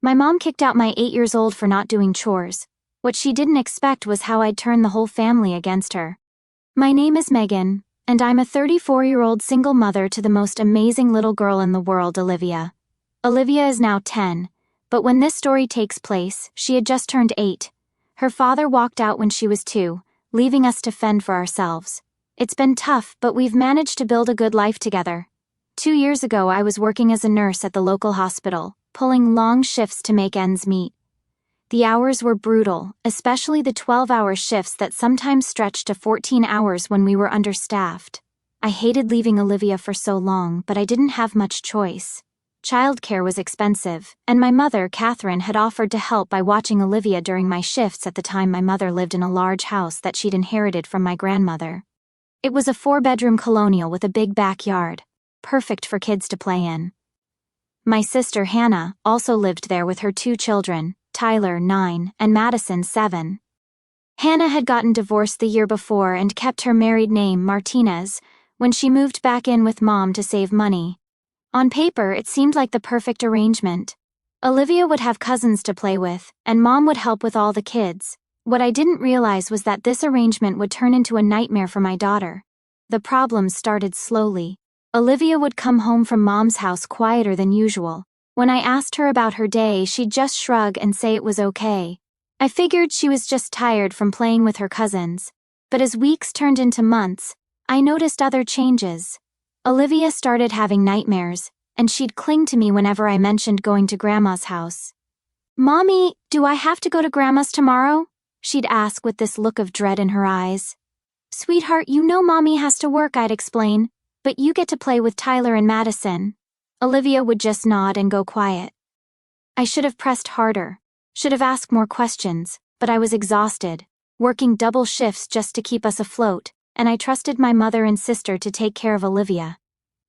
My mom kicked out my 8 years old for not doing chores. What she didn't expect was how I'd turn the whole family against her. My name is Megan, and I'm a 34-year-old single mother to the most amazing little girl in the world, Olivia. Olivia is now 10, but when this story takes place, she had just turned 8. Her father walked out when she was 2, leaving us to fend for ourselves. It's been tough, but we've managed to build a good life together. 2 years ago, I was working as a nurse at the local hospital, pulling long shifts to make ends meet. The hours were brutal, especially the 12-hour shifts that sometimes stretched to 14 hours when we were understaffed. I hated leaving Olivia for so long, but I didn't have much choice. Childcare was expensive, and my mother, Catherine, had offered to help by watching Olivia during my shifts. At the time, my mother lived in a large house that she'd inherited from my grandmother. It was a 4-bedroom colonial with a big backyard, perfect for kids to play in. My sister, Hannah, also lived there with her 2 children, Tyler, 9, and Madison, 7. Hannah had gotten divorced the year before and kept her married name, Martinez, when she moved back in with Mom to save money. On paper, it seemed like the perfect arrangement. Olivia would have cousins to play with, and Mom would help with all the kids. What I didn't realize was that this arrangement would turn into a nightmare for my daughter. The problems started slowly. Olivia would come home from Mom's house quieter than usual. When I asked her about her day, she'd just shrug and say it was okay. I figured she was just tired from playing with her cousins. But as weeks turned into months, I noticed other changes. Olivia started having nightmares, and she'd cling to me whenever I mentioned going to Grandma's house. "Mommy, do I have to go to Grandma's tomorrow?" she'd ask with this look of dread in her eyes. "Sweetheart, you know Mommy has to work," I'd explain, "but you get to play with Tyler and Madison." Olivia would just nod and go quiet. I should have pressed harder, should have asked more questions, but I was exhausted, working double shifts just to keep us afloat, and I trusted my mother and sister to take care of Olivia.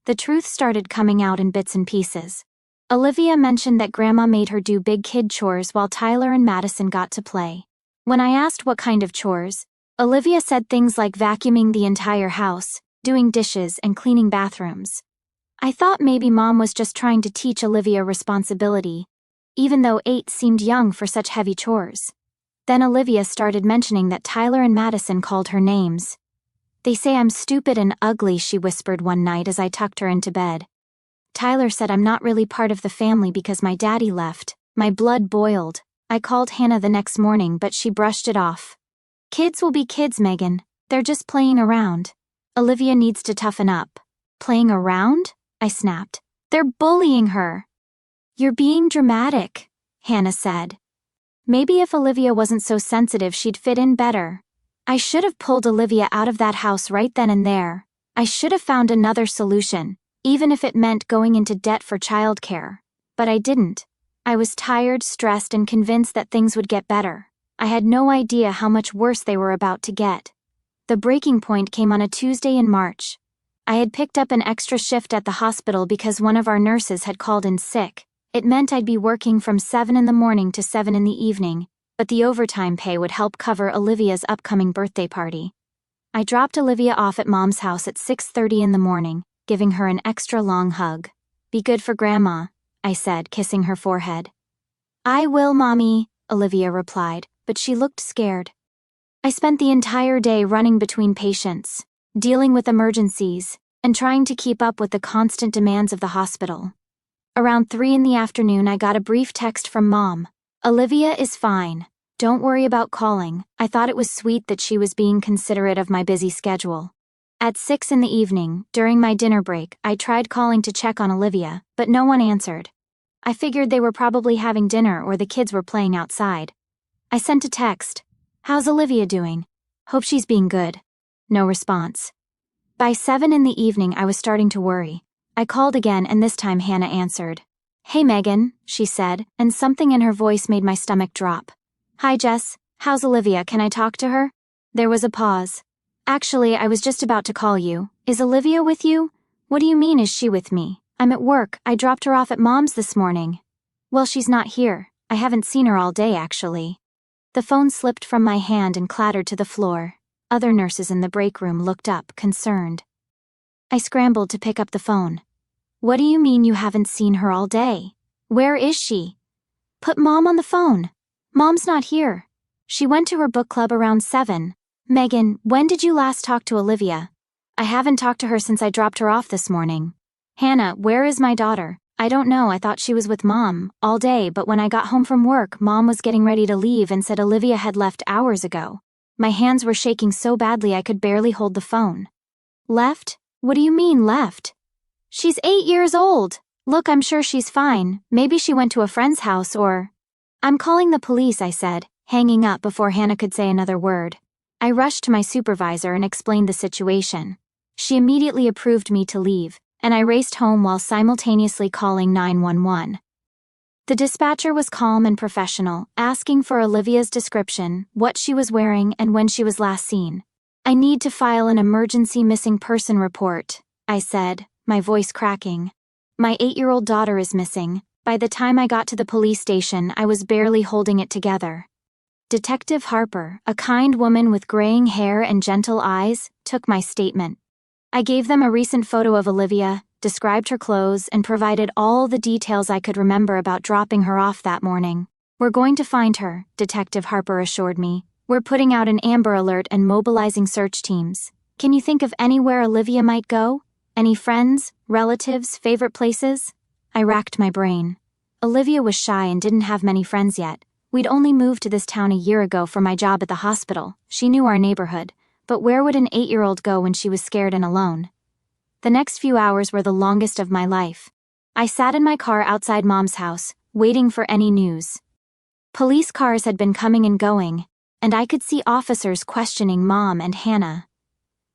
The truth started coming out in bits and pieces. Olivia mentioned that Grandma made her do big kid chores while Tyler and Madison got to play. When I asked what kind of chores, Olivia said things like vacuuming the entire house, doing dishes, and cleaning bathrooms. I thought maybe Mom was just trying to teach Olivia responsibility, even though 8 seemed young for such heavy chores. Then Olivia started mentioning that Tyler and Madison called her names. "They say I'm stupid and ugly," she whispered one night as I tucked her into bed. "Tyler said I'm not really part of the family because my daddy left." My blood boiled. I called Hannah the next morning, but she brushed it off. "Kids will be kids, Megan. They're just playing around. Olivia needs to toughen up." "Playing around?" I snapped. "They're bullying her." "You're being dramatic," Hannah said. Maybe if Olivia wasn't so sensitive, she'd fit in better. I should have pulled Olivia out of that house right then and there. I should have found another solution, even if it meant going into debt for childcare. But I didn't. I was tired, stressed, and convinced that things would get better. I had no idea how much worse they were about to get. The breaking point came on a Tuesday in March. I had picked up an extra shift at the hospital because one of our nurses had called in sick. It meant I'd be working from 7 in the morning to 7 in the evening, but the overtime pay would help cover Olivia's upcoming birthday party. I dropped Olivia off at Mom's house at 6:30 in the morning, giving her an extra long hug. "Be good for Grandma," I said, kissing her forehead. "I will, Mommy," Olivia replied, but she looked scared. I spent the entire day running between patients, dealing with emergencies, and trying to keep up with the constant demands of the hospital. Around 3 in the afternoon, I got a brief text from Mom. "Olivia is fine. Don't worry about calling." I thought it was sweet that she was being considerate of my busy schedule. At 6 in the evening, during my dinner break, I tried calling to check on Olivia, but no one answered. I figured they were probably having dinner or the kids were playing outside. I sent a text. "How's Olivia doing? Hope she's being good." No response. By 7 in the evening, I was starting to worry. I called again, and this time Hannah answered. "Hey Megan," she said, and something in her voice made my stomach drop. "Hi Jess, how's Olivia? Can I talk to her?" There was a pause. "Actually, I was just about to call you. Is Olivia with you?" "What do you mean, is she with me? I'm at work. I dropped her off at Mom's this morning." "Well, she's not here. I haven't seen her all day, actually." The phone slipped from my hand and clattered to the floor. Other nurses in the break room looked up, concerned. I scrambled to pick up the phone. "What do you mean you haven't seen her all day? Where is she?" Put Mom on the phone. Mom's not here. She went to her book club around 7. Megan, when did you last talk to Olivia? I haven't talked to her since I dropped her off this morning. Hannah, where is my daughter? I don't know, I thought she was with Mom all day, but when I got home from work, Mom was getting ready to leave and said Olivia had left hours ago. My hands were shaking so badly I could barely hold the phone. Left? What do you mean, left? She's 8 years old. Look, I'm sure she's fine. Maybe she went to a friend's house or... I'm calling the police, I said, hanging up before Hannah could say another word. I rushed to my supervisor and explained the situation. She immediately approved me to leave, and I raced home while simultaneously calling 911. The dispatcher was calm and professional, asking for Olivia's description, what she was wearing, and when she was last seen. I need to file an emergency missing person report, I said, my voice cracking. My 8-year-old daughter is missing. By the time I got to the police station, I was barely holding it together. Detective Harper, a kind woman with graying hair and gentle eyes, took my statement. I gave them a recent photo of Olivia, described her clothes, and provided all the details I could remember about dropping her off that morning. We're going to find her, Detective Harper assured me. We're putting out an Amber Alert and mobilizing search teams. Can you think of anywhere Olivia might go? Any friends, relatives, favorite places? I racked my brain. Olivia was shy and didn't have many friends yet. We'd only moved to this town a year ago for my job at the hospital. She knew our neighborhood. But where would an 8-year-old go when she was scared and alone? The next few hours were the longest of my life. I sat in my car outside Mom's house, waiting for any news. Police cars had been coming and going, and I could see officers questioning Mom and Hannah.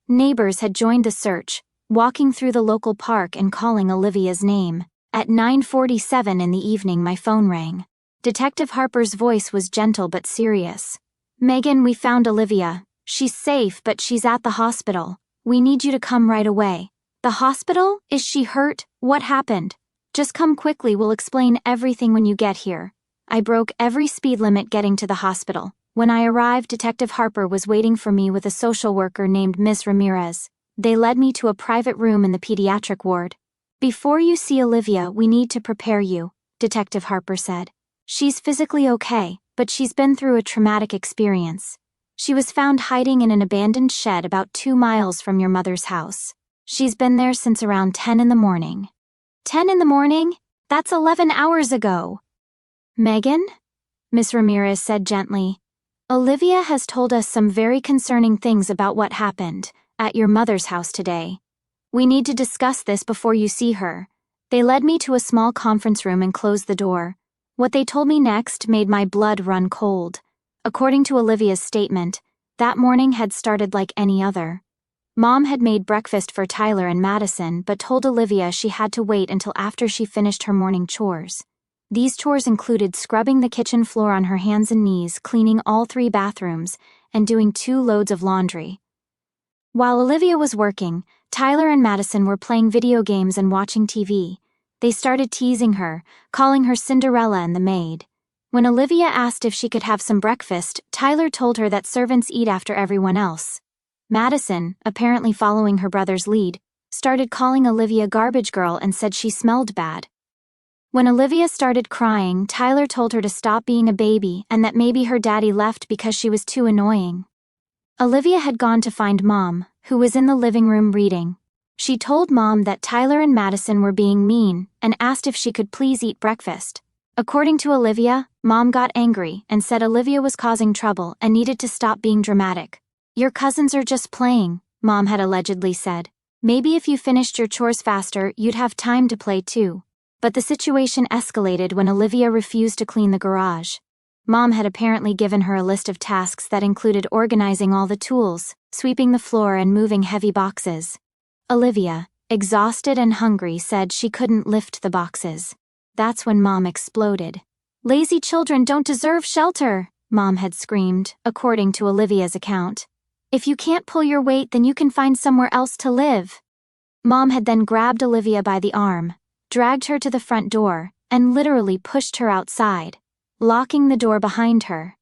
Neighbors had joined the search, walking through the local park and calling Olivia's name. At 9:47 in the evening, my phone rang. Detective Harper's voice was gentle but serious. Megan, we found Olivia. She's safe, but she's at the hospital. We need you to come right away. The hospital? Is she hurt? What happened? Just come quickly, we'll explain everything when you get here. I broke every speed limit getting to the hospital. When I arrived, Detective Harper was waiting for me with a social worker named Miss Ramirez. They led me to a private room in the pediatric ward. Before you see Olivia, we need to prepare you, Detective Harper said. She's physically okay, but she's been through a traumatic experience. She was found hiding in an abandoned shed about 2 miles from your mother's house. She's been there since around 10 in the morning. 10 in the morning? That's 11 hours ago. Megan? Miss Ramirez said gently. Olivia has told us some very concerning things about what happened at your mother's house today. We need to discuss this before you see her. They led me to a small conference room and closed the door. What they told me next made my blood run cold. According to Olivia's statement, that morning had started like any other. Mom had made breakfast for Tyler and Madison but told Olivia she had to wait until after she finished her morning chores. These chores included scrubbing the kitchen floor on her hands and knees, cleaning all 3 bathrooms, and doing 2 loads of laundry. While Olivia was working, Tyler and Madison were playing video games and watching TV. They started teasing her, calling her Cinderella and the maid. When Olivia asked if she could have some breakfast, Tyler told her that servants eat after everyone else. Madison, apparently following her brother's lead, started calling Olivia garbage girl and said she smelled bad. When Olivia started crying, Tyler told her to stop being a baby and that maybe her daddy left because she was too annoying. Olivia had gone to find Mom, who was in the living room reading. She told Mom that Tyler and Madison were being mean and asked if she could please eat breakfast. According to Olivia, Mom got angry and said Olivia was causing trouble and needed to stop being dramatic. Your cousins are just playing, Mom had allegedly said. Maybe if you finished your chores faster, you'd have time to play too. But the situation escalated when Olivia refused to clean the garage. Mom had apparently given her a list of tasks that included organizing all the tools, sweeping the floor, and moving heavy boxes. Olivia, exhausted and hungry, said she couldn't lift the boxes. That's when Mom exploded. Lazy children don't deserve shelter, Mom had screamed, according to Olivia's account. If you can't pull your weight, then you can find somewhere else to live. Mom had then grabbed Olivia by the arm, dragged her to the front door, and literally pushed her outside, locking the door behind her.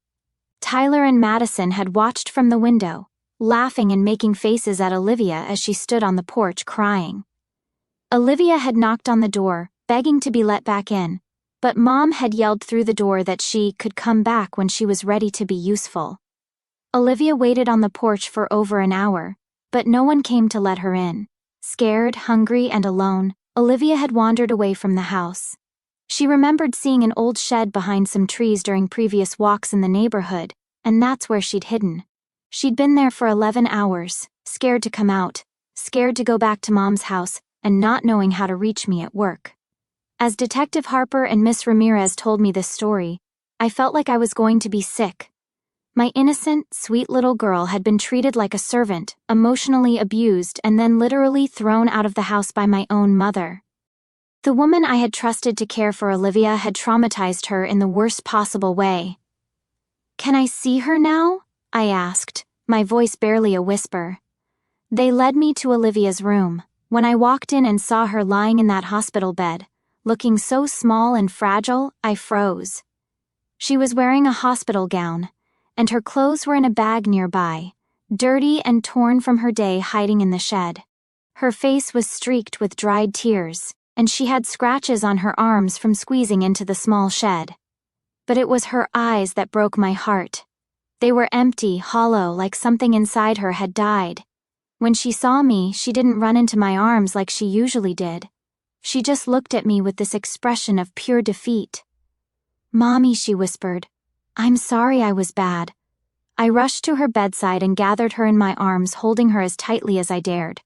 Tyler and Madison had watched from the window, laughing and making faces at Olivia as she stood on the porch crying. Olivia had knocked on the door, begging to be let back in, but Mom had yelled through the door that she could come back when she was ready to be useful. Olivia waited on the porch for over an hour, but no one came to let her in. Scared, hungry, and alone, Olivia had wandered away from the house. She remembered seeing an old shed behind some trees during previous walks in the neighborhood, and that's where she'd hidden. She'd been there for 11 hours, scared to come out, scared to go back to Mom's house, and not knowing how to reach me at work. As Detective Harper and Miss Ramirez told me this story, I felt like I was going to be sick. My innocent, sweet little girl had been treated like a servant, emotionally abused, and then literally thrown out of the house by my own mother. The woman I had trusted to care for Olivia had traumatized her in the worst possible way. "Can I see her now?" I asked, my voice barely a whisper. They led me to Olivia's room. When I walked in and saw her lying in that hospital bed, looking so small and fragile, I froze. She was wearing a hospital gown, and her clothes were in a bag nearby, dirty and torn from her day hiding in the shed. Her face was streaked with dried tears, and she had scratches on her arms from squeezing into the small shed. But it was her eyes that broke my heart. They were empty, hollow, like something inside her had died. When she saw me, she didn't run into my arms like she usually did. She just looked at me with this expression of pure defeat. "Mommy," she whispered, "I'm sorry I was bad." I rushed to her bedside and gathered her in my arms, holding her as tightly as I dared.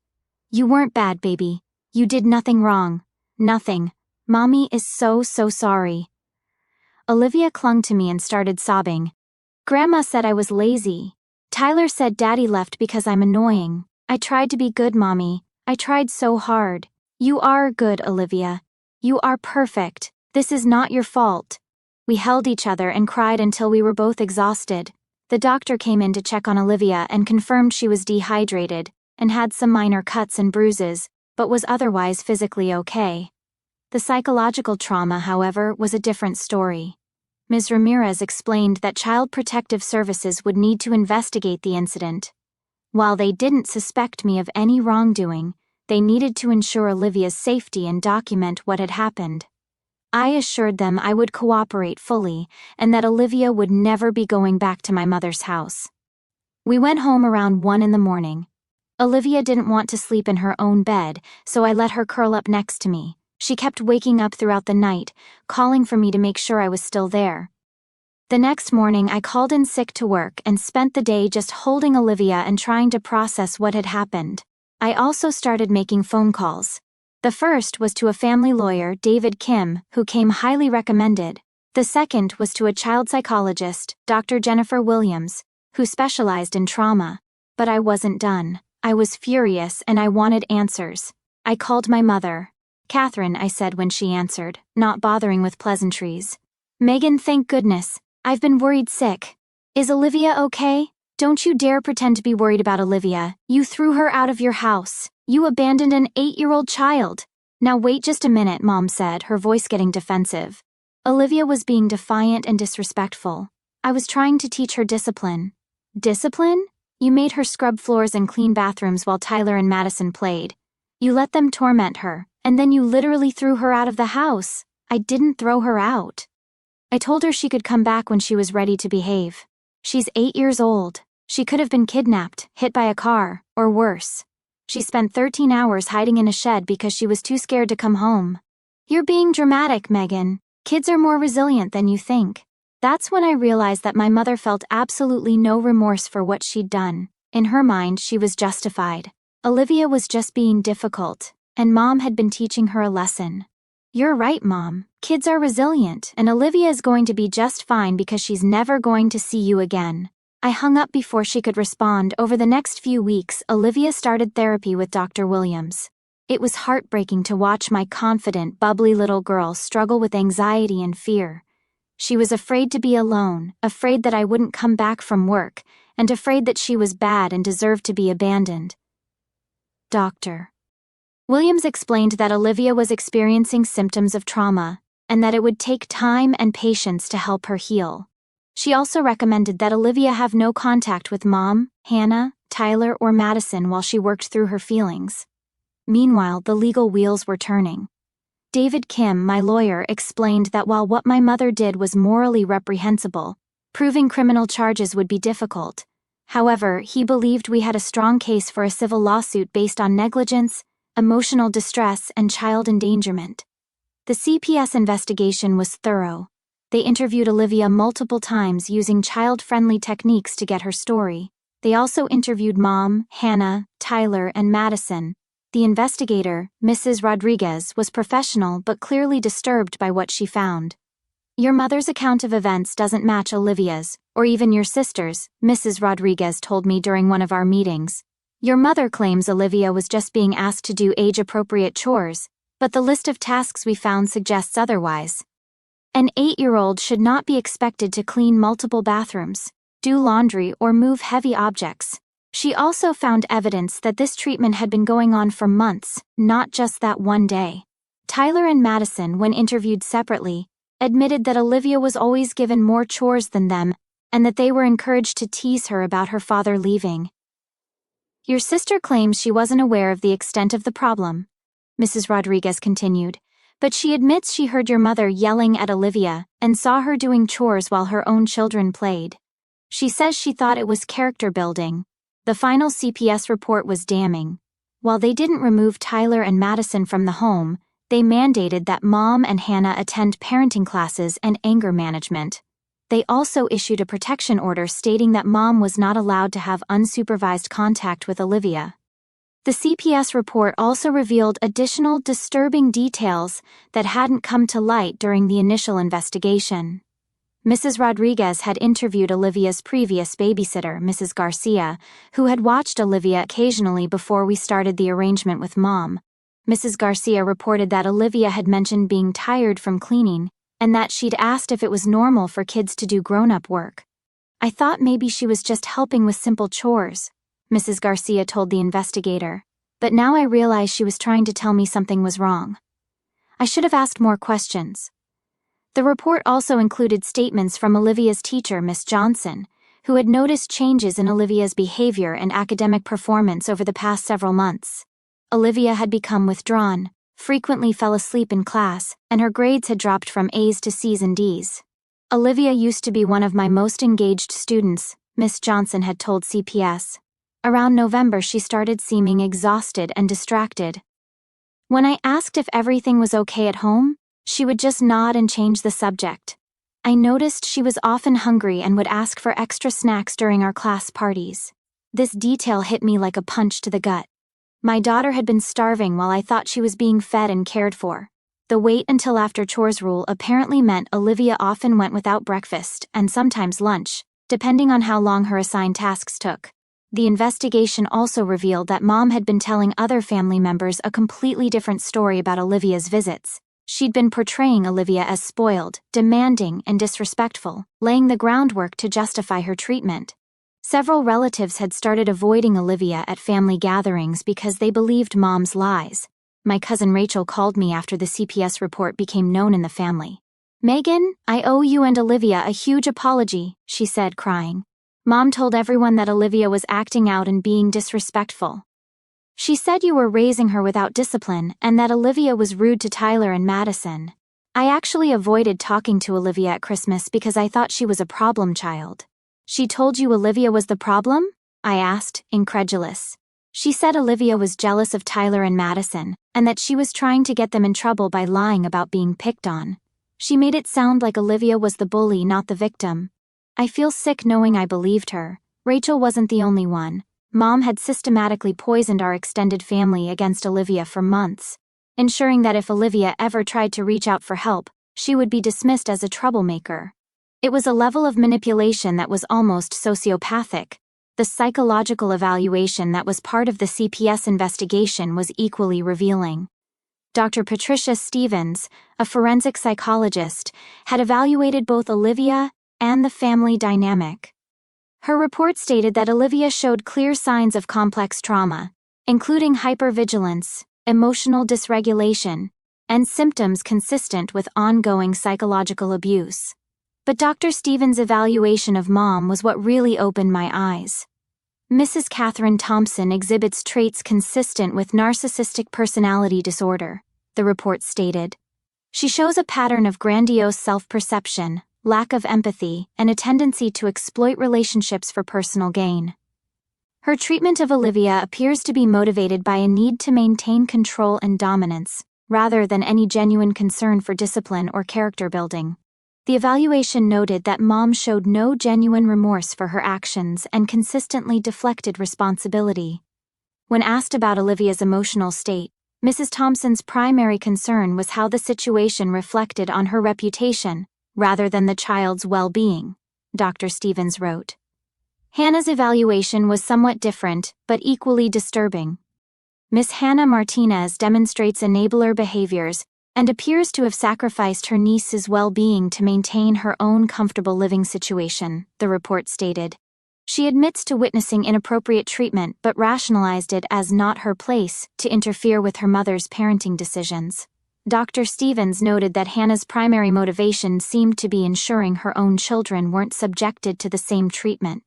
"You weren't bad, baby. You did nothing wrong. Nothing. Mommy is so sorry." Olivia clung to me and started sobbing. "Grandma said I was lazy. Tyler said Daddy left because I'm annoying. I tried to be good, Mommy. I tried so hard. You are good, Olivia. You are perfect. This is not your fault." We held each other and cried until we were both exhausted. The doctor came in to check on Olivia and confirmed she was dehydrated and had some minor cuts and bruises, but was otherwise physically okay. The psychological trauma, however, was a different story. Ms. Ramirez explained that Child Protective Services would need to investigate the incident. While they didn't suspect me of any wrongdoing, they needed to ensure Olivia's safety and document what had happened. I assured them I would cooperate fully and that Olivia would never be going back to my mother's house. We went home around 1 in the morning. Olivia didn't want to sleep in her own bed, so I let her curl up next to me. She kept waking up throughout the night, calling for me to make sure I was still there. The next morning, I called in sick to work and spent the day just holding Olivia and trying to process what had happened. I also started making phone calls. The first was to a family lawyer, David Kim, who came highly recommended. The second was to a child psychologist, Dr. Jennifer Williams, who specialized in trauma. But I wasn't done. I was furious and I wanted answers. I called my mother. "Catherine," I said when she answered, not bothering with pleasantries. "Megan, thank goodness. I've been worried sick. Is Olivia okay? Don't you dare pretend to be worried about Olivia. You threw her out of your house. You abandoned an 8-year-old child." "Now wait just a minute," Mom said, her voice getting defensive. Olivia was being defiant and disrespectful. I was trying to teach her discipline. "Discipline? You made her scrub floors and clean bathrooms while Tyler and Madison played. You let them torment her, and then you literally threw her out of the house." "I didn't throw her out. I told her she could come back when she was ready to behave. She's 8 years old. She could have been kidnapped, hit by a car, or worse. She spent 13 hours hiding in a shed because she was too scared to come home." "You're being dramatic, Megan. Kids are more resilient than you think." That's when I realized that my mother felt absolutely no remorse for what she'd done. In her mind, she was justified. Olivia was just being difficult, and Mom had been teaching her a lesson. "You're right, Mom. Kids are resilient, and Olivia is going to be just fine because she's never going to see you again." I hung up before she could respond. Over the next few weeks, Olivia started therapy with Dr. Williams. It was heartbreaking to watch my confident, bubbly little girl struggle with anxiety and fear. She was afraid to be alone, afraid that I wouldn't come back from work, and afraid that she was bad and deserved to be abandoned. Dr. Williams explained that Olivia was experiencing symptoms of trauma, and that it would take time and patience to help her heal. She also recommended that Olivia have no contact with Mom, Hannah, Tyler, or Madison while she worked through her feelings. Meanwhile, the legal wheels were turning. David Kim, my lawyer, explained that while what my mother did was morally reprehensible, proving criminal charges would be difficult. However, he believed we had a strong case for a civil lawsuit based on negligence, emotional distress, and child endangerment. The CPS investigation was thorough. They interviewed Olivia multiple times using child-friendly techniques to get her story. They also interviewed Mom, Hannah, Tyler, and Madison. The investigator, Mrs. Rodriguez, was professional but clearly disturbed by what she found. Your mother's account of events doesn't match Olivia's, or even your sister's, Mrs. Rodriguez told me during one of our meetings. Your mother claims Olivia was just being asked to do age-appropriate chores, but the list of tasks we found suggests otherwise. An 8-year-old should not be expected to clean multiple bathrooms, do laundry, or move heavy objects. She also found evidence that this treatment had been going on for months, not just that one day. Tyler and Madison, when interviewed separately, admitted that Olivia was always given more chores than them, and that they were encouraged to tease her about her father leaving. Your sister claims she wasn't aware of the extent of the problem, Mrs. Rodriguez continued, but she admits she heard your mother yelling at Olivia and saw her doing chores while her own children played. She says she thought it was character building. The final CPS report was damning. While they didn't remove Tyler and Madison from the home, they mandated that Mom and Hannah attend parenting classes and anger management. They also issued a protection order stating that Mom was not allowed to have unsupervised contact with Olivia. The CPS report also revealed additional disturbing details that hadn't come to light during the initial investigation. Mrs. Rodriguez had interviewed Olivia's previous babysitter, Mrs. Garcia, who had watched Olivia occasionally before we started the arrangement with Mom. Mrs. Garcia reported that Olivia had mentioned being tired from cleaning, and that she'd asked if it was normal for kids to do grown-up work. I thought maybe she was just helping with simple chores, Mrs. Garcia told the investigator, but now I realize she was trying to tell me something was wrong. I should have asked more questions. The report also included statements from Olivia's teacher, Miss Johnson, who had noticed changes in Olivia's behavior and academic performance over the past several months. Olivia had become withdrawn, frequently fell asleep in class, and her grades had dropped from A's to C's and D's. Olivia used to be one of my most engaged students, Miss Johnson had told CPS. Around November she started seeming exhausted and distracted. When I asked if everything was okay at home, she would just nod and change the subject. I noticed she was often hungry and would ask for extra snacks during our class parties. This detail hit me like a punch to the gut. My daughter had been starving while I thought she was being fed and cared for. The wait until after chores rule apparently meant Olivia often went without breakfast and sometimes lunch, depending on how long her assigned tasks took. The investigation also revealed that Mom had been telling other family members a completely different story about Olivia's visits. She'd been portraying Olivia as spoiled, demanding, and disrespectful, laying the groundwork to justify her treatment. Several relatives had started avoiding Olivia at family gatherings because they believed Mom's lies. My cousin Rachel called me after the CPS report became known in the family. "Megan, I owe you and Olivia a huge apology," she said, crying. "Mom told everyone that Olivia was acting out and being disrespectful. She said you were raising her without discipline and that Olivia was rude to Tyler and Madison. I actually avoided talking to Olivia at Christmas because I thought she was a problem child." "She told you Olivia was the problem?" I asked, incredulous. "She said Olivia was jealous of Tyler and Madison, and that she was trying to get them in trouble by lying about being picked on. She made it sound like Olivia was the bully, not the victim. I feel sick knowing I believed her. Rachel wasn't the only one. Mom had systematically poisoned our extended family against Olivia for months, ensuring that if Olivia ever tried to reach out for help, she would be dismissed as a troublemaker. It was a level of manipulation that was almost sociopathic. The psychological evaluation that was part of the CPS investigation was equally revealing. Dr. Patricia Stevens, a forensic psychologist, had evaluated both Olivia and the family dynamic. Her report stated that Olivia showed clear signs of complex trauma, including hypervigilance, emotional dysregulation, and symptoms consistent with ongoing psychological abuse. But Dr. Stevens' evaluation of Mom was what really opened my eyes. Mrs. Catherine Thompson exhibits traits consistent with narcissistic personality disorder. the report stated. She shows a pattern of grandiose self-perception, lack of empathy, and a tendency to exploit relationships for personal gain. Her treatment of Olivia appears to be motivated by a need to maintain control and dominance, rather than any genuine concern for discipline or character building. The evaluation noted that Mom showed no genuine remorse for her actions and consistently deflected responsibility. When asked about Olivia's emotional state, Mrs. Thompson's primary concern was how the situation reflected on her reputation, rather than the child's well-being, Dr. Stevens wrote. Hannah's evaluation was somewhat different, but equally disturbing. Miss Hannah Martinez demonstrates enabler behaviors and appears to have sacrificed her niece's well-being to maintain her own comfortable living situation, the report stated. She admits to witnessing inappropriate treatment but rationalized it as not her place to interfere with her mother's parenting decisions. Dr. Stevens noted that Hannah's primary motivation seemed to be ensuring her own children weren't subjected to the same treatment.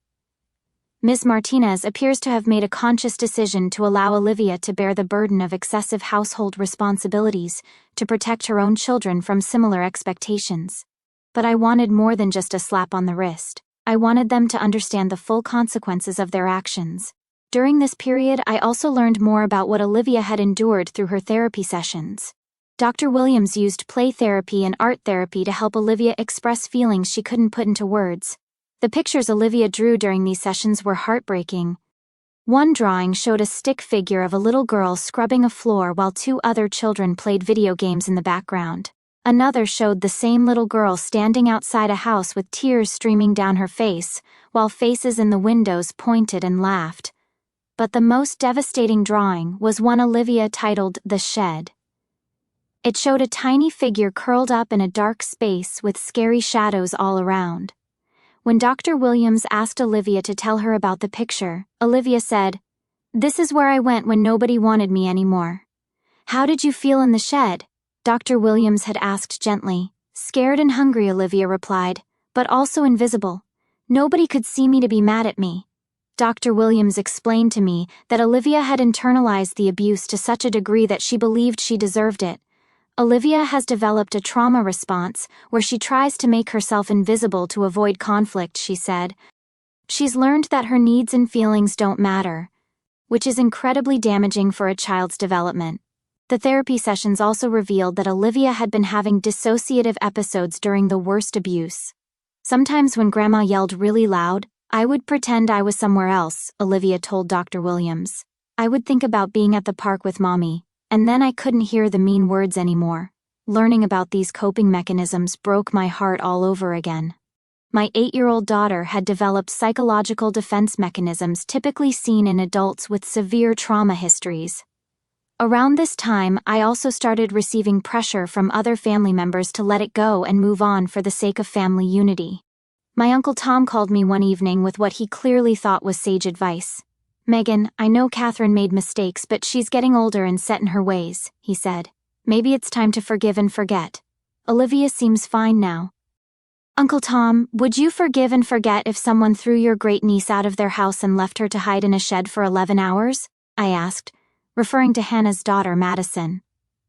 Ms. Martinez appears to have made a conscious decision to allow Olivia to bear the burden of excessive household responsibilities to protect her own children from similar expectations. But I wanted more than just a slap on the wrist. I wanted them to understand the full consequences of their actions. During this period, I also learned more about what Olivia had endured through her therapy sessions. Dr. Williams used play therapy and art therapy to help Olivia express feelings she couldn't put into words. The pictures Olivia drew during these sessions were heartbreaking. One drawing showed a stick figure of a little girl scrubbing a floor while two other children played video games in the background. Another showed the same little girl standing outside a house with tears streaming down her face, while faces in the windows pointed and laughed. But the most devastating drawing was one Olivia titled The Shed. It showed a tiny figure curled up in a dark space with scary shadows all around. When Dr. Williams asked Olivia to tell her about the picture, Olivia said, "This is where I went when nobody wanted me anymore." "How did you feel in the shed?" Dr. Williams had asked gently. "Scared and hungry," Olivia replied, "but also invisible. Nobody could see me to be mad at me." Dr. Williams explained to me that Olivia had internalized the abuse to such a degree that she believed she deserved it. Olivia has developed a trauma response where she tries to make herself invisible to avoid conflict, she said. She's learned that her needs and feelings don't matter, which is incredibly damaging for a child's development. The therapy sessions also revealed that Olivia had been having dissociative episodes during the worst abuse. "Sometimes when Grandma yelled really loud, I would pretend I was somewhere else," Olivia told Dr. Williams. "I would think about being at the park with Mommy, and then I couldn't hear the mean words anymore." Learning about these coping mechanisms broke my heart all over again. My 8-year-old daughter had developed psychological defense mechanisms typically seen in adults with severe trauma histories. Around this time, I also started receiving pressure from other family members to let it go and move on for the sake of family unity. My Uncle Tom called me one evening with what he clearly thought was sage advice. "Megan, I know Catherine made mistakes, but she's getting older and set in her ways," he said. "Maybe it's time to forgive and forget. Olivia seems fine now." "Uncle Tom, would you forgive and forget if someone threw your great-niece out of their house and left her to hide in a shed for 11 hours? I asked, referring to Hannah's daughter, Madison.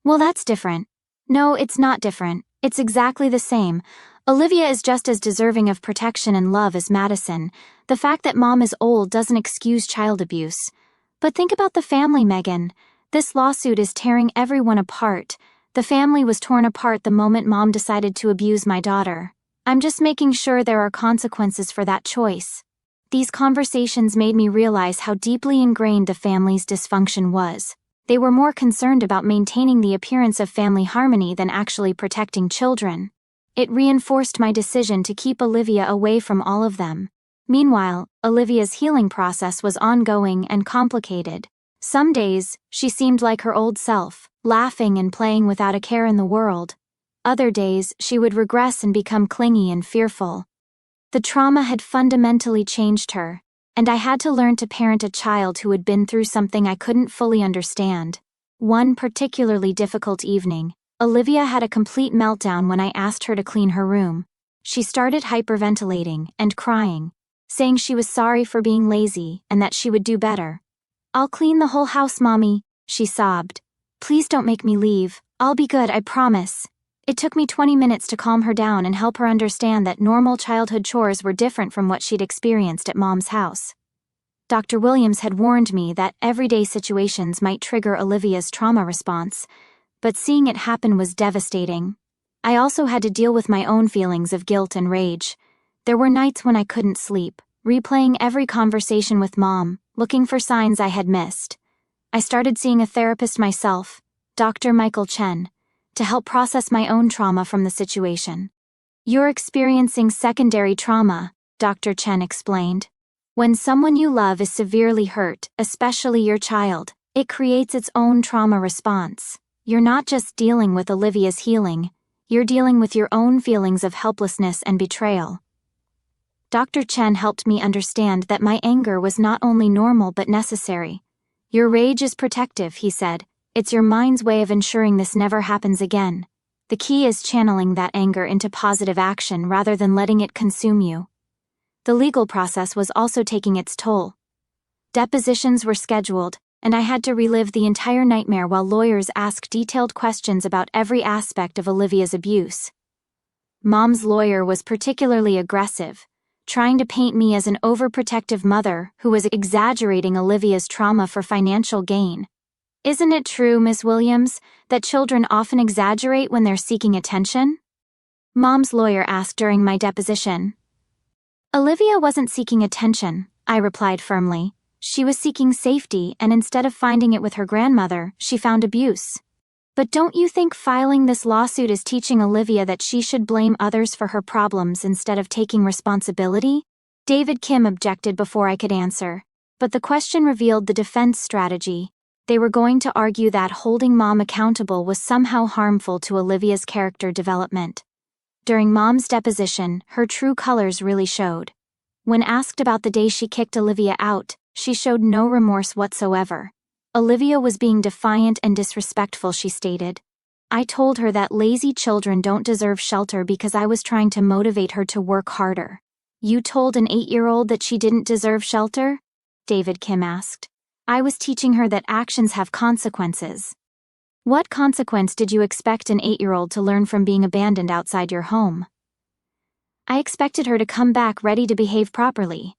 "Well, that's different." "No, it's not different. It's exactly the same. Olivia is just as deserving of protection and love as Madison. The fact that Mom is old doesn't excuse child abuse. But think about the family, Megan. This lawsuit is tearing everyone apart. The family was torn apart the moment Mom decided to abuse my daughter. I'm just making sure there are consequences for that choice." These conversations made me realize how deeply ingrained the family's dysfunction was. They were more concerned about maintaining the appearance of family harmony than actually protecting children. It reinforced my decision to keep Olivia away from all of them. Meanwhile, Olivia's healing process was ongoing and complicated. Some days, she seemed like her old self, laughing and playing without a care in the world. Other days, she would regress and become clingy and fearful. The trauma had fundamentally changed her, and I had to learn to parent a child who had been through something I couldn't fully understand. One particularly difficult evening, Olivia had a complete meltdown when I asked her to clean her room. She started hyperventilating and crying, saying she was sorry for being lazy and that she would do better. "I'll clean the whole house, Mommy," she sobbed. Please don't make me leave. I'll be good, I promise. It took me 20 minutes to calm her down and help her understand that normal childhood chores were different from what she'd experienced at Mom's house. Dr. Williams had warned me that everyday situations might trigger Olivia's trauma response, but seeing it happen was devastating. I also had to deal with my own feelings of guilt and rage. There were nights when I couldn't sleep, replaying every conversation with Mom, looking for signs I had missed. I started seeing a therapist myself, Dr. Michael Chen, to help process my own trauma from the situation. You're experiencing secondary trauma, Dr. Chen explained. When someone you love is severely hurt, especially your child, it creates its own trauma response. You're not just dealing with Olivia's healing, you're dealing with your own feelings of helplessness and betrayal. Dr. Chen helped me understand that my anger was not only normal but necessary. Your rage is protective, he said. It's your mind's way of ensuring this never happens again. The key is channeling that anger into positive action rather than letting it consume you. The legal process was also taking its toll. Depositions were scheduled, and I had to relive the entire nightmare while lawyers asked detailed questions about every aspect of Olivia's abuse. Mom's lawyer was particularly aggressive, trying to paint me as an overprotective mother who was exaggerating Olivia's trauma for financial gain. Isn't it true, Miss Williams, that children often exaggerate when they're seeking attention? Mom's lawyer asked during my deposition. Olivia wasn't seeking attention, I replied firmly. She was seeking safety, and instead of finding it with her grandmother, she found abuse. But don't you think filing this lawsuit is teaching Olivia that she should blame others for her problems instead of taking responsibility? David Kim objected before I could answer. But the question revealed the defense strategy. They were going to argue that holding Mom accountable was somehow harmful to Olivia's character development. During Mom's deposition, her true colors really showed. When asked about the day she kicked Olivia out, she showed no remorse whatsoever. Olivia was being defiant and disrespectful, she stated. I told her that lazy children don't deserve shelter because I was trying to motivate her to work harder. You told an 8-year-old that she didn't deserve shelter? David Kim asked. I was teaching her that actions have consequences. What consequence did you expect an 8-year-old to learn from being abandoned outside your home? I expected her to come back ready to behave properly.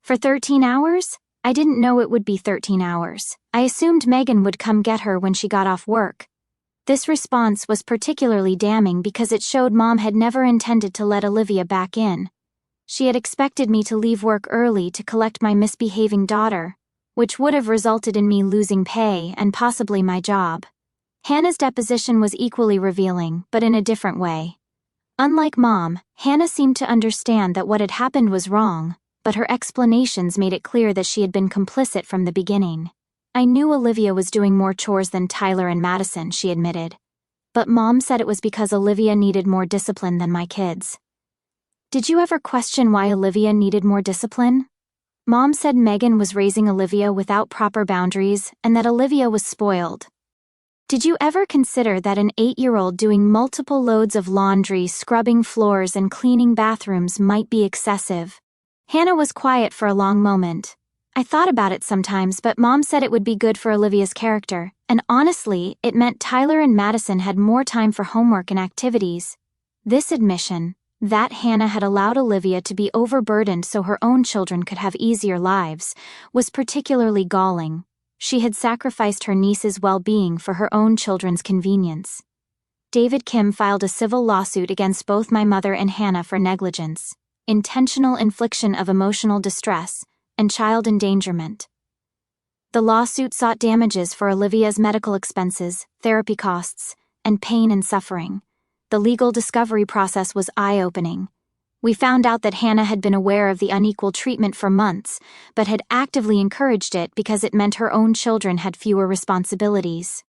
For 13 hours? I didn't know it would be 13 hours. I assumed Megan would come get her when she got off work. This response was particularly damning because it showed Mom had never intended to let Olivia back in. She had expected me to leave work early to collect my misbehaving daughter, which would have resulted in me losing pay and possibly my job. Hannah's deposition was equally revealing, but in a different way. Unlike Mom, Hannah seemed to understand that what had happened was wrong, but her explanations made it clear that she had been complicit from the beginning. I knew Olivia was doing more chores than Tyler and Madison, she admitted. But Mom said it was because Olivia needed more discipline than my kids. Did you ever question why Olivia needed more discipline? Mom said Megan was raising Olivia without proper boundaries and that Olivia was spoiled. Did you ever consider that an 8-year-old doing multiple loads of laundry, scrubbing floors, and cleaning bathrooms might be excessive? Hannah was quiet for a long moment. I thought about it sometimes, but Mom said it would be good for Olivia's character, and honestly, it meant Tyler and Madison had more time for homework and activities. This admission, that Hannah had allowed Olivia to be overburdened so her own children could have easier lives, was particularly galling. She had sacrificed her niece's well-being for her own children's convenience. David Kim filed a civil lawsuit against both my mother and Hannah for negligence, intentional infliction of emotional distress, and child endangerment. The lawsuit sought damages for Olivia's medical expenses, therapy costs, and pain and suffering. The legal discovery process was eye-opening. We found out that Hannah had been aware of the unequal treatment for months, but had actively encouraged it because it meant her own children had fewer responsibilities.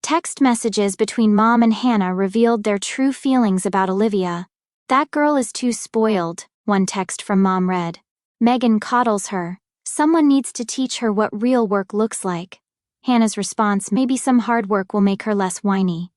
Text messages between Mom and Hannah revealed their true feelings about Olivia. That girl is too spoiled, one text from Mom read. Megan coddles her. Someone needs to teach her what real work looks like. Hannah's response, maybe some hard work will make her less whiny.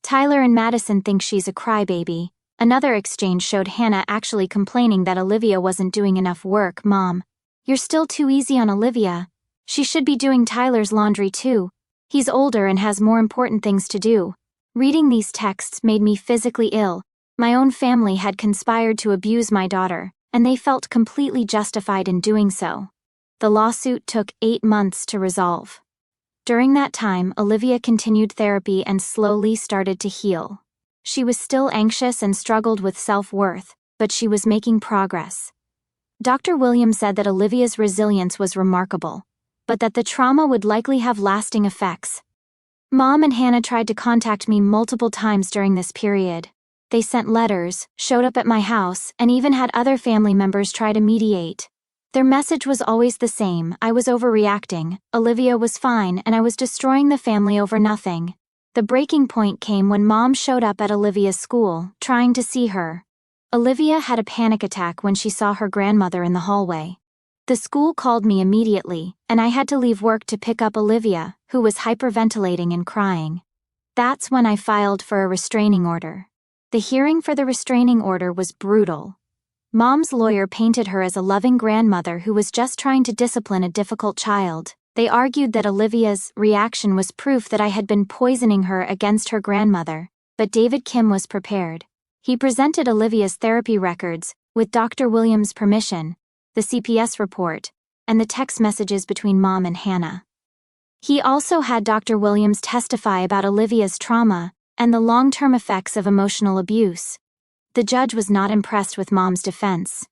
Tyler and Madison think she's a crybaby. Another exchange showed Hannah actually complaining that Olivia wasn't doing enough work. Mom, you're still too easy on Olivia. She should be doing Tyler's laundry too. He's older and has more important things to do. Reading these texts made me physically ill. My own family had conspired to abuse my daughter, and they felt completely justified in doing so. The lawsuit took 8 months to resolve. During that time, Olivia continued therapy and slowly started to heal. She was still anxious and struggled with self-worth, but she was making progress. Dr. Williams said that Olivia's resilience was remarkable, but that the trauma would likely have lasting effects. Mom and Hannah tried to contact me multiple times during this period. They sent letters, showed up at my house, and even had other family members try to mediate. Their message was always the same: I was overreacting, Olivia was fine, and I was destroying the family over nothing. The breaking point came when Mom showed up at Olivia's school, trying to see her. Olivia had a panic attack when she saw her grandmother in the hallway. The school called me immediately, and I had to leave work to pick up Olivia, who was hyperventilating and crying. That's when I filed for a restraining order. The hearing for the restraining order was brutal. Mom's lawyer painted her as a loving grandmother who was just trying to discipline a difficult child. They argued that Olivia's reaction was proof that I had been poisoning her against her grandmother, but David Kim was prepared. He presented Olivia's therapy records, with Dr. Williams' permission, the CPS report, and the text messages between Mom and Hannah. He also had Dr. Williams testify about Olivia's trauma and the long-term effects of emotional abuse. The judge was not impressed with Mom's defense.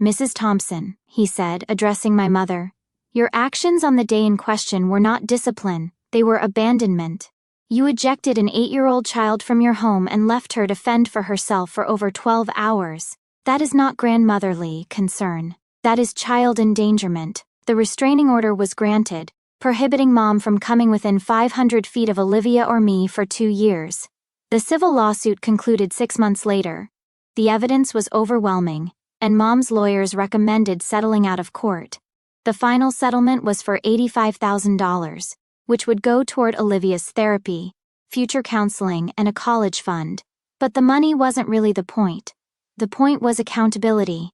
"Mrs. Thompson," he said, addressing my mother, "your actions on the day in question were not discipline, they were abandonment. You ejected an 8-year-old child from your home and left her to fend for herself for over 12 hours. That is not grandmotherly concern. That is child endangerment." The restraining order was granted, prohibiting Mom from coming within 500 feet of Olivia or me for 2 years. The civil lawsuit concluded 6 months later. The evidence was overwhelming, and Mom's lawyers recommended settling out of court. The final settlement was for $85,000, which would go toward Olivia's therapy, future counseling, and a college fund. But the money wasn't really the point. The point was accountability.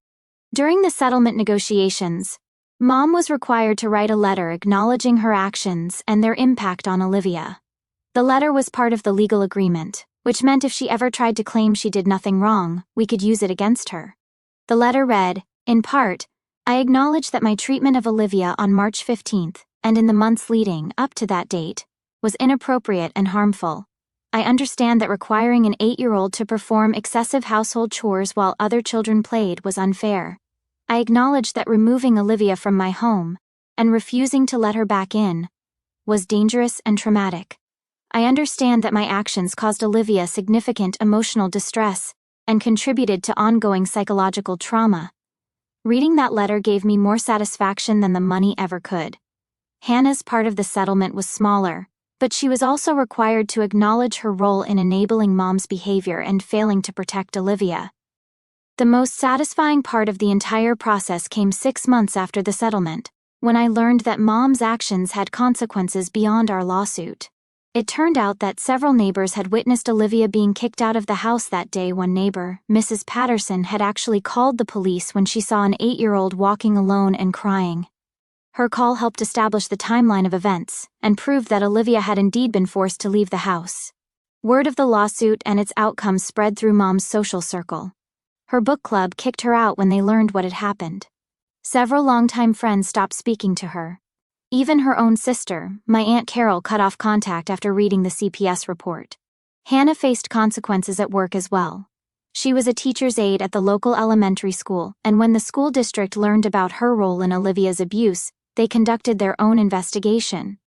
During the settlement negotiations, Mom was required to write a letter acknowledging her actions and their impact on Olivia. The letter was part of the legal agreement, which meant if she ever tried to claim she did nothing wrong, we could use it against her. The letter read, in part, "I acknowledge that my treatment of Olivia on March 15th, and in the months leading up to that date, was inappropriate and harmful. I understand that requiring an 8-year-old to perform excessive household chores while other children played was unfair. I acknowledge that removing Olivia from my home, and refusing to let her back in, was dangerous and traumatic. I understand that my actions caused Olivia significant emotional distress and contributed to ongoing psychological trauma." Reading that letter gave me more satisfaction than the money ever could. Hannah's part of the settlement was smaller, but she was also required to acknowledge her role in enabling Mom's behavior and failing to protect Olivia. The most satisfying part of the entire process came 6 months after the settlement, when I learned that Mom's actions had consequences beyond our lawsuit. It turned out that several neighbors had witnessed Olivia being kicked out of the house that day. One neighbor, Mrs. Patterson, had actually called the police when she saw an 8-year-old walking alone and crying. Her call helped establish the timeline of events and proved that Olivia had indeed been forced to leave the house. Word of the lawsuit and its outcome spread through Mom's social circle. Her book club kicked her out when they learned what had happened. Several longtime friends stopped speaking to her. Even her own sister, my Aunt Carol, cut off contact after reading the CPS report. Hannah faced consequences at work as well. She was a teacher's aide at the local elementary school, and when the school district learned about her role in Olivia's abuse, they conducted their own investigation.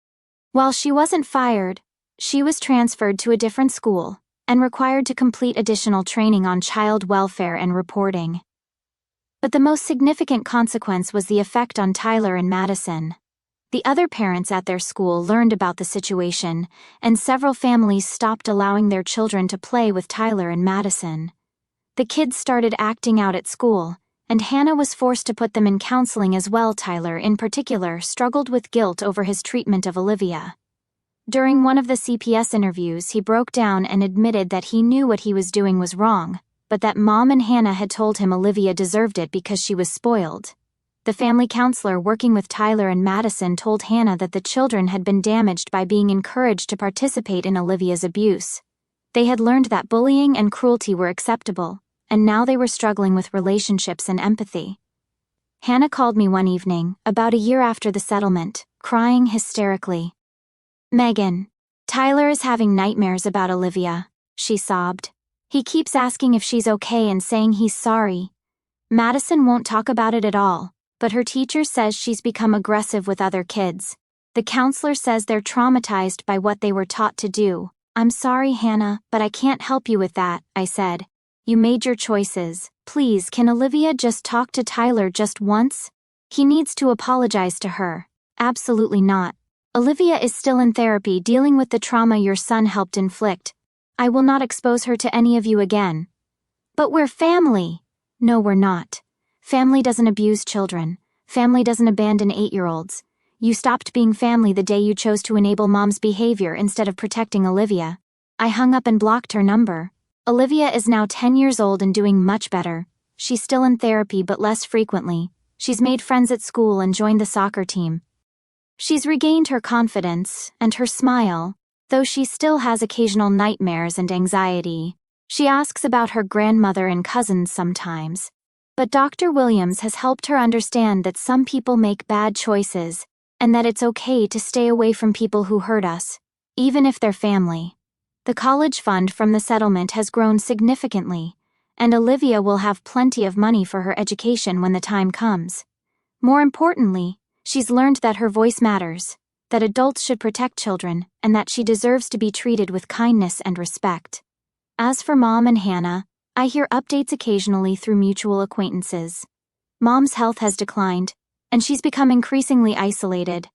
While she wasn't fired, she was transferred to a different school and required to complete additional training on child welfare and reporting. But the most significant consequence was the effect on Tyler and Madison. The other parents at their school learned about the situation, and several families stopped allowing their children to play with Tyler and Madison. The kids started acting out at school, and Hannah was forced to put them in counseling as well. Tyler, in particular, struggled with guilt over his treatment of Olivia. During one of the CPS interviews, he broke down and admitted that he knew what he was doing was wrong, but that Mom and Hannah had told him Olivia deserved it because she was spoiled. The family counselor working with Tyler and Madison told Hannah that the children had been damaged by being encouraged to participate in Olivia's abuse. They had learned that bullying and cruelty were acceptable, and now they were struggling with relationships and empathy. Hannah called me one evening, about a year after the settlement, crying hysterically. "Megan, Tyler is having nightmares about Olivia," she sobbed. "He keeps asking if she's okay and saying he's sorry. Madison won't talk about it at all, but her teacher says she's become aggressive with other kids. The counselor says they're traumatized by what they were taught to do." "I'm sorry, Hannah, but I can't help you with that," I said. "You made your choices. Please, can Olivia just talk to Tyler just once? He needs to apologize to her." "Absolutely not. Olivia is still in therapy dealing with the trauma your son helped inflict. I will not expose her to any of you again." "But we're family." "No, we're not. Family doesn't abuse children. Family doesn't abandon 8-year-olds. You stopped being family the day you chose to enable Mom's behavior instead of protecting Olivia." I hung up and blocked her number. Olivia is now 10 years old and doing much better. She's still in therapy but less frequently. She's made friends at school and joined the soccer team. She's regained her confidence and her smile, though she still has occasional nightmares and anxiety. She asks about her grandmother and cousins sometimes. But Dr. Williams has helped her understand that some people make bad choices, and that it's okay to stay away from people who hurt us, even if they're family. The college fund from the settlement has grown significantly, and Olivia will have plenty of money for her education when the time comes. More importantly, she's learned that her voice matters, that adults should protect children, and that she deserves to be treated with kindness and respect. As for Mom and Hannah, I hear updates occasionally through mutual acquaintances. Mom's health has declined, and she's become increasingly isolated.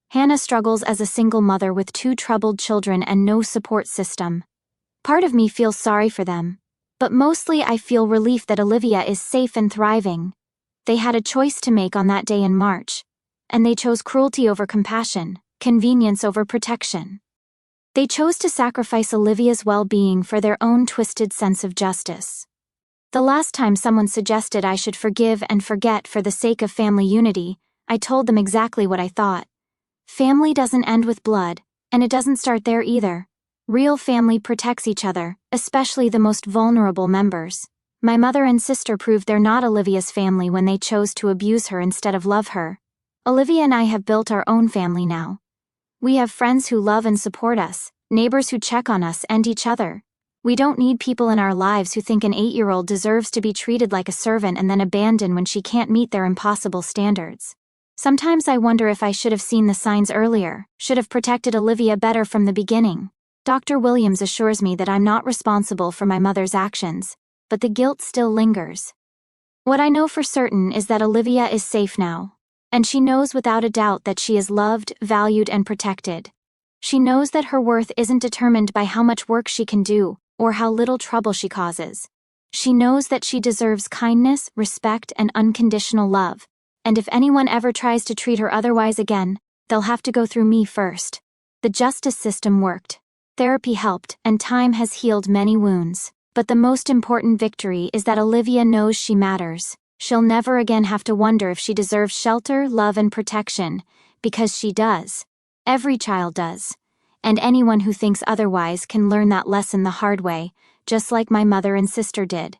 Hannah struggles as a single mother with 2 troubled children and no support system. Part of me feels sorry for them, but mostly I feel relief that Olivia is safe and thriving. They had a choice to make on that day in March, and they chose cruelty over compassion, convenience over protection. They chose to sacrifice Olivia's well-being for their own twisted sense of justice. The last time someone suggested I should forgive and forget for the sake of family unity, I told them exactly what I thought. Family doesn't end with blood, and it doesn't start there either. Real family protects each other, especially the most vulnerable members. My mother and sister proved they're not Olivia's family when they chose to abuse her instead of love her. Olivia and I have built our own family now. We have friends who love and support us, neighbors who check on us and each other. We don't need people in our lives who think an 8-year-old deserves to be treated like a servant and then abandoned when she can't meet their impossible standards. Sometimes I wonder if I should have seen the signs earlier, should have protected Olivia better from the beginning. Dr. Williams assures me that I'm not responsible for my mother's actions, but the guilt still lingers. What I know for certain is that Olivia is safe now, and she knows without a doubt that she is loved, valued, and protected. She knows that her worth isn't determined by how much work she can do, or how little trouble she causes. She knows that she deserves kindness, respect, and unconditional love, and if anyone ever tries to treat her otherwise again, they'll have to go through me first. The justice system worked. Therapy helped, and time has healed many wounds. But the most important victory is that Olivia knows she matters. She'll never again have to wonder if she deserves shelter, love, and protection, because she does. Every child does. And anyone who thinks otherwise can learn that lesson the hard way, just like my mother and sister did.